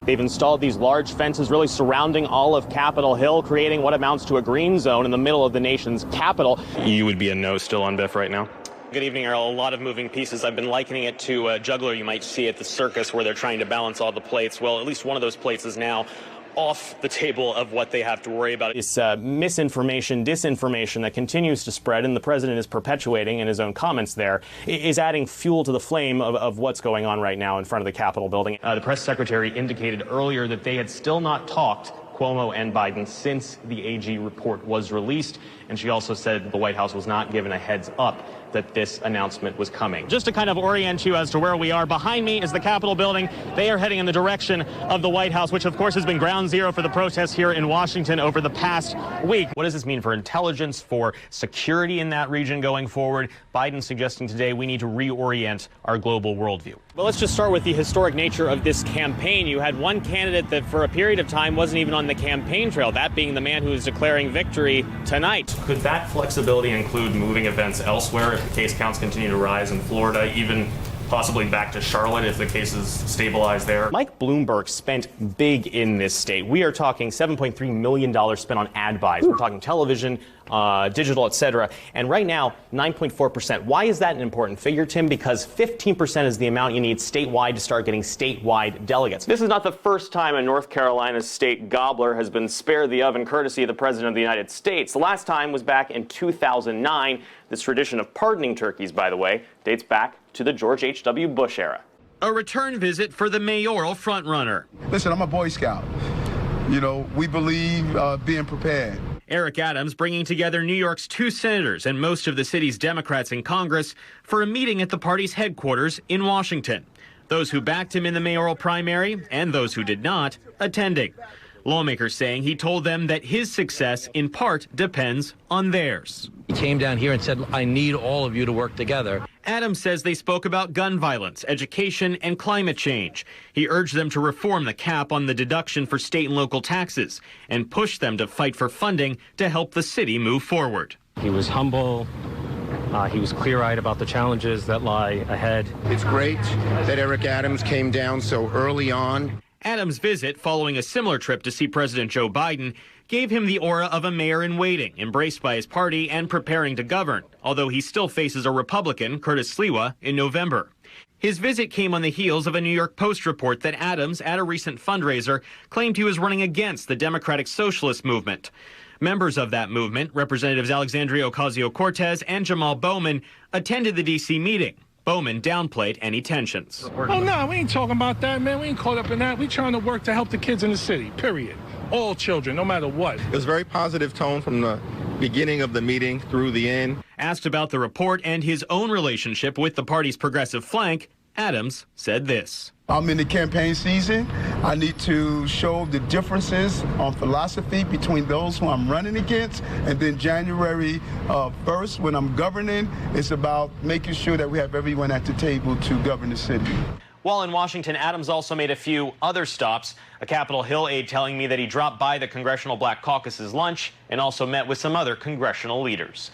They've installed these large fences really surrounding all of Capitol Hill, creating what amounts to a green zone in the middle of the nation's capital. You would be a no still on Biff right now? Good evening, Earl. A lot of moving pieces. I've been likening it to a juggler you might see at the circus where they're trying to balance all the plates. Well, at least one of those plates is now off the table of what they have to worry about. This misinformation, disinformation that continues to spread, and the president is perpetuating in his own comments there, is adding fuel to the flame of what's going on right now in front of the Capitol building. The press secretary indicated earlier that they had still not talked, Cuomo and Biden, since the AG report was released, and she also said the White House was not given a heads up that this announcement was coming. Just to kind of orient you as to where we are, behind me is the Capitol building. They are heading in the direction of the White House, which of course has been ground zero for the protests here in Washington over the past week. What does this mean for intelligence, for security in that region going forward? Biden suggesting today we need to reorient our global worldview. Well, let's just start with the historic nature of this campaign. You had one candidate that for a period of time wasn't even on the campaign trail, that being the man who is declaring victory tonight. Could that flexibility include moving events elsewhere if the case counts continue to rise in Florida, even possibly back to Charlotte if the cases stabilize there? Mike Bloomberg spent big in this state. We are talking $7.3 million spent on ad buys. We're talking television, digital, etc. And right now, 9.4%. Why is that an important figure, Tim? Because 15% is the amount you need statewide to start getting statewide delegates. This is not the first time a North Carolina state gobbler has been spared the oven courtesy of the President of the United States. The last time was back in 2009. This tradition of pardoning turkeys, by the way, dates back to the George H.W. Bush era. A return visit for the mayoral frontrunner. Listen, I'm a Boy Scout. You know, we believe being prepared. Eric Adams bringing together New York's 2 senators and most of the city's Democrats in Congress for a meeting at the party's headquarters in Washington. Those who backed him in the mayoral primary and those who did not attending. Lawmakers saying he told them that his success in part depends on theirs. He came down here and said, I need all of you to work together. Adams says they spoke about gun violence, education, and climate change. He urged them to reform the cap on the deduction for state and local taxes and push them to fight for funding to help the city move forward. He was humble. He was clear-eyed about the challenges that lie ahead. It's great that Eric Adams came down so early on. Adams' visit, following a similar trip to see President Joe Biden, gave him the aura of a mayor-in-waiting, embraced by his party and preparing to govern, although he still faces a Republican, Curtis Sliwa, in November. His visit came on the heels of a New York Post report that Adams, at a recent fundraiser, claimed he was running against the Democratic Socialist movement. Members of that movement, Representatives Alexandria Ocasio-Cortez and Jamal Bowman, attended the D.C. meeting. Bowman downplayed any tensions. Oh, no, we ain't talking about that, man. We ain't caught up in that. We trying to work to help the kids in the city, period. All children, no matter what. It was a very positive tone from the beginning of the meeting through the end. Asked about the report and his own relationship with the party's progressive flank, Adams said this. I'm in the campaign season. I need to show the differences on philosophy between those who I'm running against. And then January 1st, when I'm governing, it's about making sure that we have everyone at the table to govern the city. While in Washington, Adams also made a few other stops. A Capitol Hill aide telling me that he dropped by the Congressional Black Caucus's lunch and also met with some other congressional leaders.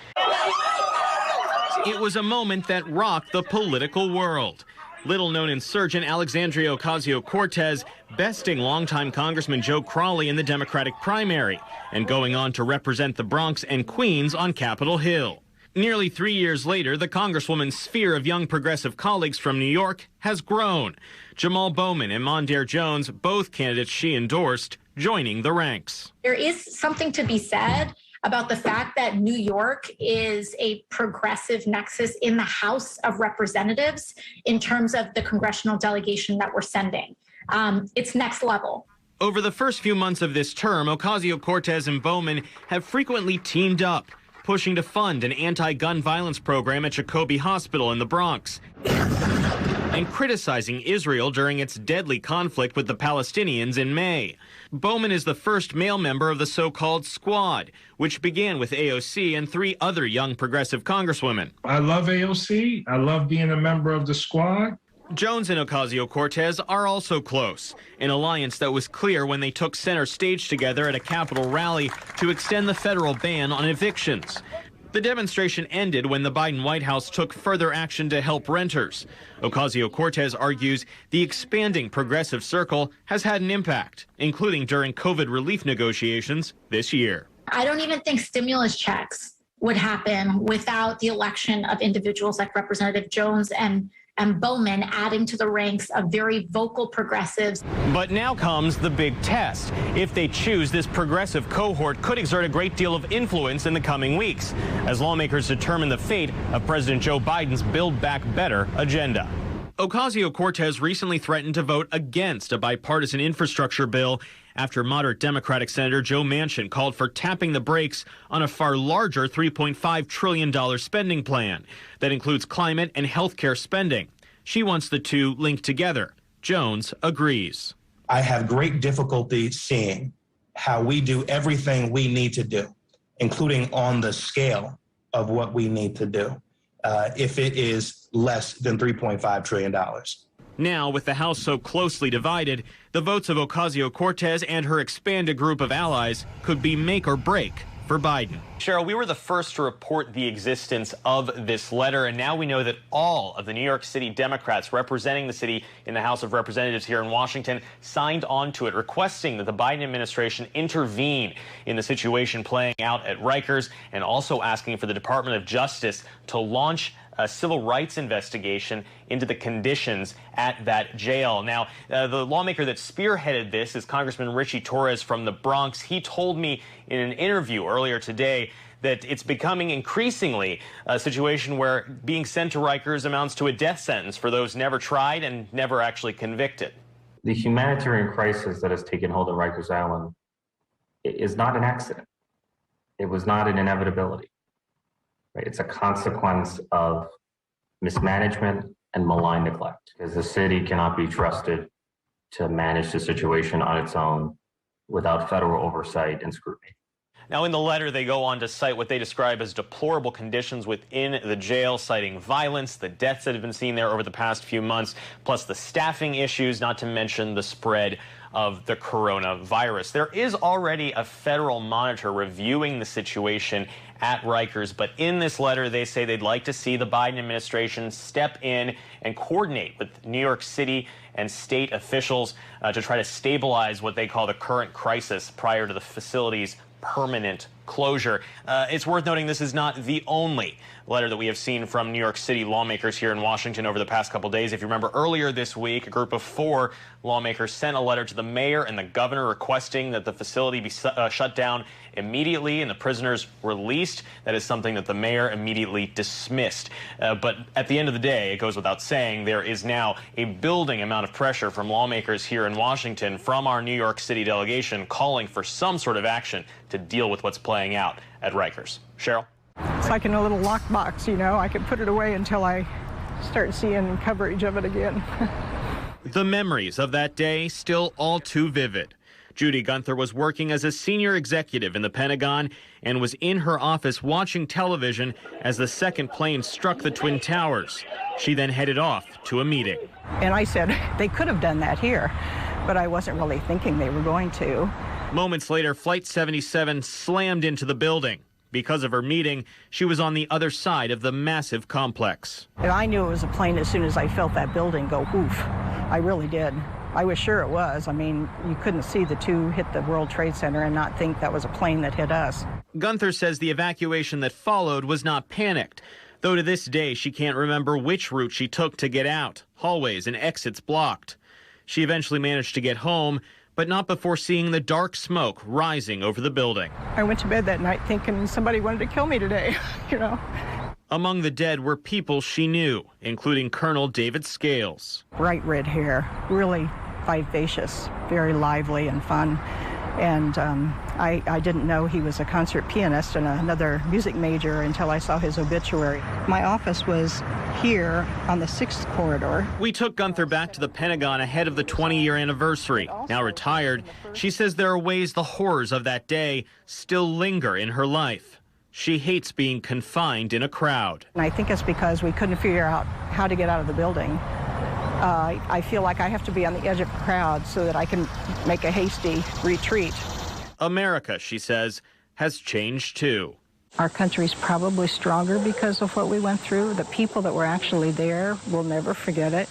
It was a moment that rocked the political world. Little-known insurgent Alexandria Ocasio-Cortez besting longtime Congressman Joe Crowley in the Democratic primary and going on to represent the Bronx and Queens on Capitol Hill. Nearly 3 years later, the Congresswoman's sphere of young progressive colleagues from New York has grown. Jamal Bowman and Mondaire Jones, both candidates she endorsed, joining the ranks. There is something to be said about the fact that New York is a progressive nexus in the House of Representatives in terms of the congressional delegation that we're sending. It's next level. Over the first few months of this term, Ocasio-Cortez and Bowman have frequently teamed up, pushing to fund an anti-gun violence program at Jacoby Hospital in the Bronx, and criticizing Israel during its deadly conflict with the Palestinians in May. Bowman is the first male member of the so-called Squad, which began with AOC and 3 other young progressive congresswomen. I love AOC. I love being a member of the Squad. Jones and Ocasio-Cortez are also close, an alliance that was clear when they took center stage together at a Capitol rally to extend the federal ban on evictions. The demonstration ended when the Biden White House took further action to help renters. Ocasio-Cortez argues the expanding progressive circle has had an impact, including during COVID relief negotiations this year. I don't even think stimulus checks would happen without the election of individuals like Representative Jones and Bowman adding to the ranks of very vocal progressives. But now comes the big test. If they choose, this progressive cohort could exert a great deal of influence in the coming weeks as lawmakers determine the fate of President Joe Biden's Build Back Better agenda. Ocasio-Cortez recently threatened to vote against a bipartisan infrastructure bill after moderate Democratic Senator Joe Manchin called for tapping the brakes on a far larger $3.5 trillion spending plan that includes climate and health care spending. She wants the two linked together. Jones agrees. I have great difficulty seeing how we do everything we need to do, including on the scale of what we need to do, if it is less than $3.5 trillion. Now, with the House so closely divided, the votes of Ocasio-Cortez and her expanded group of allies could be make or break for Biden. Cheryl, we were the first to report the existence of this letter, and now we know that all of the New York City Democrats representing the city in the House of Representatives here in Washington signed on to it, requesting that the Biden administration intervene in the situation playing out at Rikers, and also asking for the Department of Justice to launch a civil rights investigation into the conditions at that jail. Now, the lawmaker that spearheaded this is Congressman Richie Torres from the Bronx. He told me in an interview earlier today that it's becoming increasingly a situation where being sent to Rikers amounts to a death sentence for those never tried and never actually convicted. The humanitarian crisis that has taken hold at Rikers Island is not an accident. It was not an inevitability. It's a consequence of mismanagement and malign neglect, because the city cannot be trusted to manage the situation on its own without federal oversight and scrutiny. Now, in the letter, they go on to cite what they describe as deplorable conditions within the jail, citing violence, the deaths that have been seen there over the past few months, plus the staffing issues, not to mention the spread of the coronavirus. There is already a federal monitor reviewing the situation at Rikers, but in this letter, they say they'd like to see the Biden administration step in and coordinate with New York City and state officials to try to stabilize what they call the current crisis prior to the facility's permanent closure. It's worth noting this is not the only letter that we have seen from New York City lawmakers here in Washington over the past couple days. If you remember, earlier this week, a group of 4 lawmakers sent a letter to the mayor and the governor requesting that the facility be shut down immediately and the prisoners released. That is something that the mayor immediately dismissed. But at the end of the day, it goes without saying, there is now a building amount of pressure from lawmakers here in Washington from our New York City delegation calling for some sort of action to deal with what's playing out at Rikers. Cheryl? It's like in a little lockbox, you know. I can put it away until I start seeing coverage of it again. The memories of that day still all too vivid. Judy Gunther was working as a senior executive in the Pentagon and was in her office watching television as the second plane struck the Twin Towers. She then headed off to a meeting. And I said, they could have done that here, but I wasn't really thinking they were going to. Moments later, Flight 77 slammed into the building. Because of her meeting, she was on the other side of the massive complex. And I knew it was a plane as soon as I felt that building go whoof. I really did. I was sure it was. I mean, you couldn't see the 2 hit the World Trade Center and not think that was a plane that hit us. Gunther says the evacuation that followed was not panicked, though to this day she can't remember which route she took to get out. Hallways and exits blocked. She eventually managed to get home, but not before seeing the dark smoke rising over the building. I went to bed that night thinking somebody wanted to kill me today, you know. Among the dead were people she knew, including Colonel David Scales. Bright red hair, really vivacious, very lively and fun. And I didn't know he was a concert pianist and another music major until I saw his obituary. My office was here on the 6th corridor. We took Gunther back to the Pentagon ahead of the 20-year anniversary. Now retired, she says there are ways the horrors of that day still linger in her life. She hates being confined in a crowd. And I think it's because we couldn't figure out how to get out of the building. I feel like I have to be on the edge of a crowd so that I can make a hasty retreat. America, she says, has changed too. Our country's probably stronger because of what we went through. The people that were actually there will never forget it.